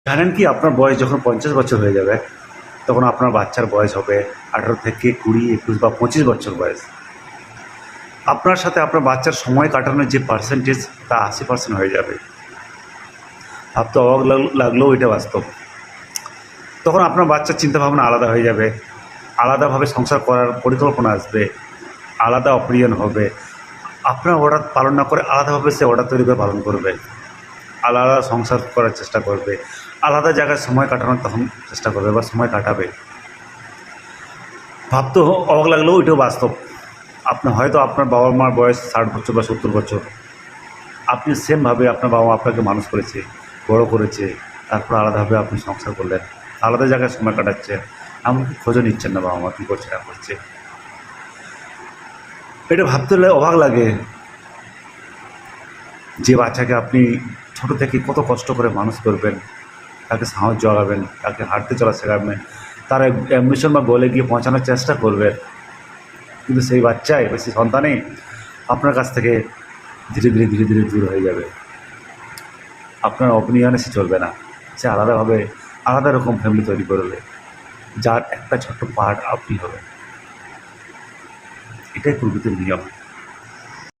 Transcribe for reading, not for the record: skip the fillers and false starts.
জানেন কি, আপনার বয়স যখন 50 বছর হয়ে যাবে, তখন আপনার বাচ্চার বয়স হবে 18 থেকে 20, 21 বা 25 বছর বয়স। আপনার সাথে আপনার বাচ্চার সময় কাটানোর যে পার্সেন্টেজ, তা 80% হয়ে যাবে। ভাবতে অবাক লাগলেও এটা বাস্তব। তখন আপনার বাচ্চার চিন্তাভাবনা আলাদা হয়ে যাবে, আলাদাভাবে সংসার করার পরিকল্পনা আসবে, আলাদা অপিনিয়ন হবে। আপনার অর্ডার পালন না করে আলাদাভাবে সে অর্ডার তৈরি করে পালন করবে, আলাদা সংসার করার চেষ্টা করবে, আলাদা জায়গায় সময় কাটানোর তখন চেষ্টা করবে বা সময় কাটাবে। ভাবতে অবাক লাগলেও এটাও বাস্তব। হয়তো আপনার বাবা মার বয়স 60 বছর বা 70 বছর। আপনি সেমভাবে আপনার বাবা মা আপনাকে মানুষ করেছে, বড় করেছে, তারপর আলাদাভাবে আপনি সংসার করলেন, আলাদা জায়গায় সময় কাটাচ্ছেন, এমনকি খোঁজও নিচ্ছেন না বাবা মা কী করছে না করছে। এটা ভাবতে অবাক লাগে যে বাচ্চাকে আপনি ছোটো থেকে কত কষ্ট করে মানুষ করবেন, তাকে সাহস জগাবেন, তাকে হাঁটতে চলা শেখাবেন, তার অ্যাম্বিশন বা গোলে গিয়ে পৌঁছানোর চেষ্টা করবেন, কিন্তু সেই বাচ্চাই বা সেই সন্তানেই আপনার কাছ থেকে ধীরে ধীরে ধীরে ধীরে দূর হয়ে যাবে। আপনার অপিনিয়নে সে চলবে না, সে আলাদাভাবে আলাদা রকম ফ্যামিলি তৈরি করবে, যার একটা ছোট্ট পার্ট আপনি হবেন। এটাই প্রকৃতির নিয়ম।